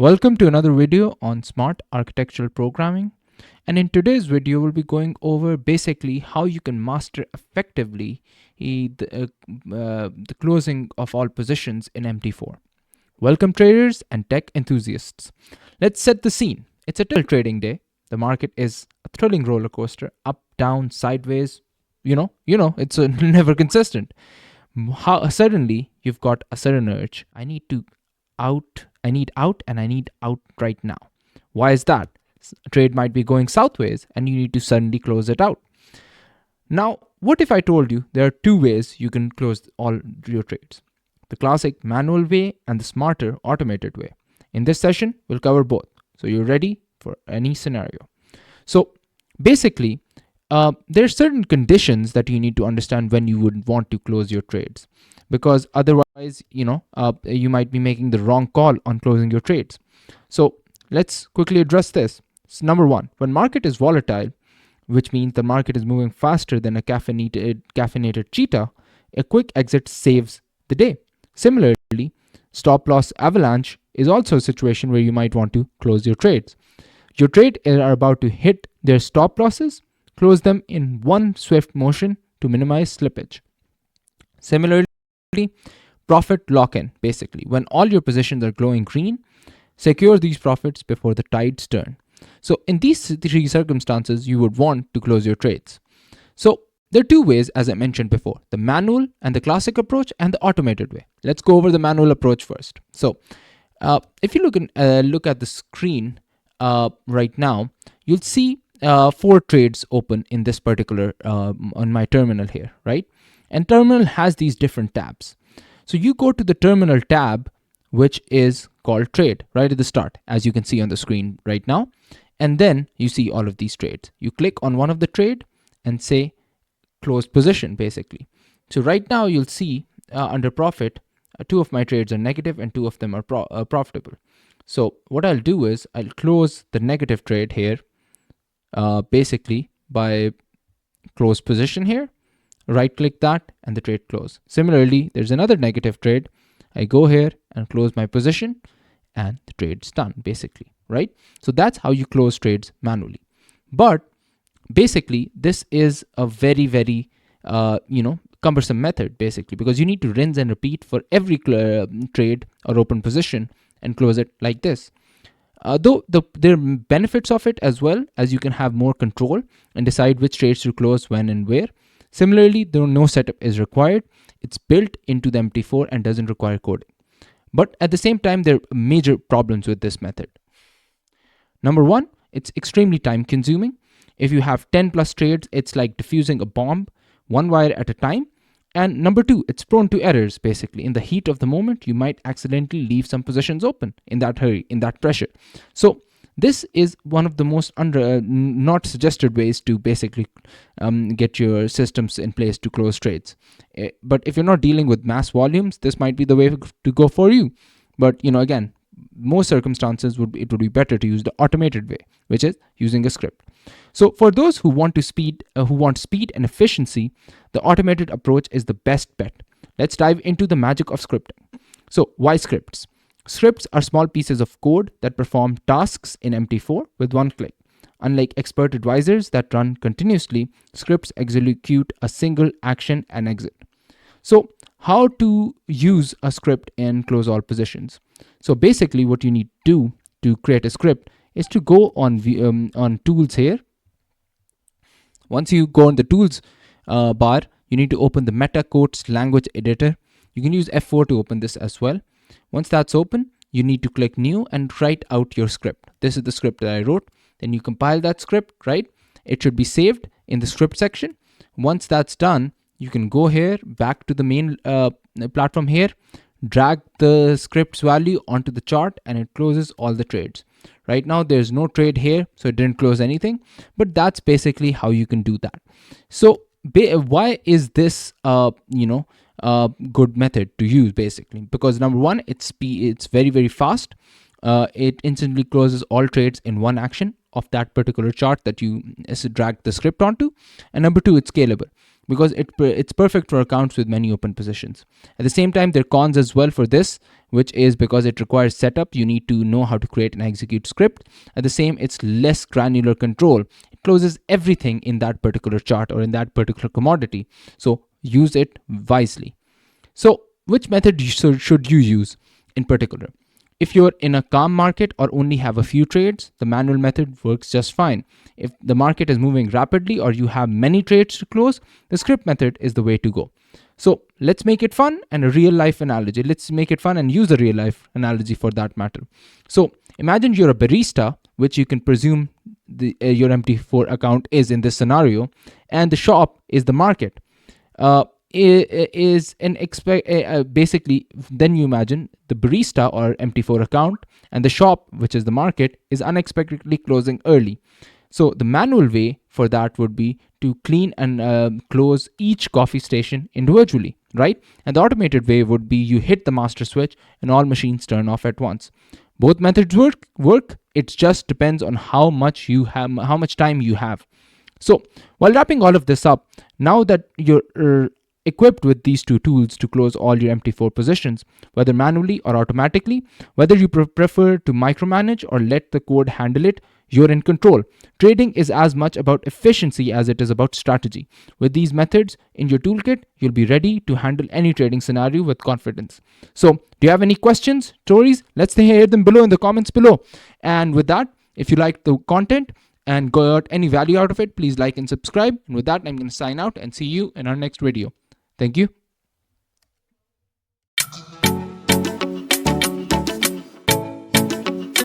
Welcome to another video on smart architectural programming. And in today's video, we'll be going over basically how you can master effectively the closing of all positions in MT4. Welcome traders and tech enthusiasts. Let's set the scene. It's a typical trading day. The market is a thrilling roller coaster, up, down, sideways. It's never consistent. Suddenly you've got a sudden urge. I need out and I need out right now. Why is that? Trade might be going sideways and you need to suddenly close it out. Now, what if I told you there are two ways you can close all your trades? The classic manual way and the smarter automated way. In this session, we'll cover both. So you're ready for any scenario. So basically, there are certain conditions that you need to understand when you would want to close your trades, because otherwise, you might be making the wrong call on closing your trades. So let's quickly address this. So number one, when market is volatile, which means the market is moving faster than a caffeinated cheetah, a quick exit saves the day. Similarly, stop loss avalanche is also a situation where you might want to close your trades. Your trade are about to hit their stop losses. Close them in one swift motion to minimize slippage. Similarly, profit lock-in, basically. When all your positions are glowing green, secure these profits before the tides turn. So in these three circumstances, you would want to close your trades. So there are two ways, as I mentioned before, the manual and the classic approach and the automated way. Let's go over the manual approach first. So if you look at the screen right now, you'll see 4 trades open in this particular on my terminal here, right? And terminal has these different tabs. So you go to the terminal tab, which is called trade right at the start, as you can see on the screen right now. And then you see all of these trades. You click on one of the trade and say close position, basically. So right now you'll see under profit, 2 of my trades are negative and 2 of them are profitable. So what I'll do is I'll close the negative trade here, basically by close position here, right click that and the trade close. Similarly, there's another negative trade. I go here and close my position and the trade's done, basically, right? So that's how you close trades manually. But basically this is a very, very cumbersome method, basically, because you need to rinse and repeat for every trade or open position and close it like this. Though there are benefits of it, as well as you can have more control and decide which trades to close when and where. Similarly, though no setup is required, it's built into the MT4 and doesn't require coding. But at the same time, there are major problems with this method. Number one, it's extremely time consuming. If you have 10 plus trades, it's like diffusing a bomb, one wire at a time. And number two, it's prone to errors, basically. In the heat of the moment, you might accidentally leave some positions open in that hurry, in that pressure. So this is one of the most not suggested ways to basically get your systems in place to close trades. But if you're not dealing with mass volumes, this might be the way to go for you. But again, most circumstances it would be better to use the automated way, which is using a script. So for those who want speed and efficiency, the automated approach is the best bet. Let's dive into the magic of scripting. So why scripts? Scripts are small pieces of code that perform tasks in MT4 with one click. Unlike expert advisors that run continuously, scripts execute a single action and exit. So how to use a script and close all positions? So basically what you need to do to create a script is to go on tools here. Once you go on the tools bar, you need to open the MetaQuotes language editor. You can use F4 to open this as well. Once that's open, you need to click new and write out your script. This is the script that I wrote. Then you compile that script, right? It should be saved in the script section. Once that's done, you can go here back to the main platform here, drag the script's value onto the chart, and it closes all the trades. Right now there's no trade here, so it didn't close anything, but that's basically how you can do that. So why is this good method to use, basically? Because number one, it's very, very fast. It instantly closes all trades in one action of that particular chart that you drag the script onto. And number two, it's scalable. because it's perfect for accounts with many open positions. At the same time, there are cons as well for this, which is because it requires setup. You need to know how to create and execute script. At the same, it's less granular control. It closes everything in that particular chart or in that particular commodity. So use it wisely. So which method should you use in particular? If you're in a calm market or only have a few trades, the manual method works just fine. If the market is moving rapidly or you have many trades to close, the script method is the way to go. So let's make it fun and a real life analogy. Let's make it fun and use a real life analogy for that matter. So imagine you're a barista, which you can presume your MT4 account is in this scenario, and the shop is the market. Is an basically, then you imagine the barista or MT4 account and the shop, which is the market, is unexpectedly closing early. So the manual way for that would be to clean and close each coffee station individually, right? And the automated way would be you hit the master switch and all machines turn off at once. Both methods work. It just depends on how much time you have. So while wrapping all of this up, now that you're equipped with these two tools to close all your MT4 positions, whether manually or automatically, whether you prefer to micromanage or let the code handle it, you're in control. Trading is as much about efficiency as it is about strategy. With these methods in your toolkit, you'll be ready to handle any trading scenario with confidence. So, do you have any questions, stories? Let's hear them below in the comments below. And with that, if you like the content and got any value out of it, please like and subscribe. And with that, I'm going to sign out and see you in our next video. Thank you.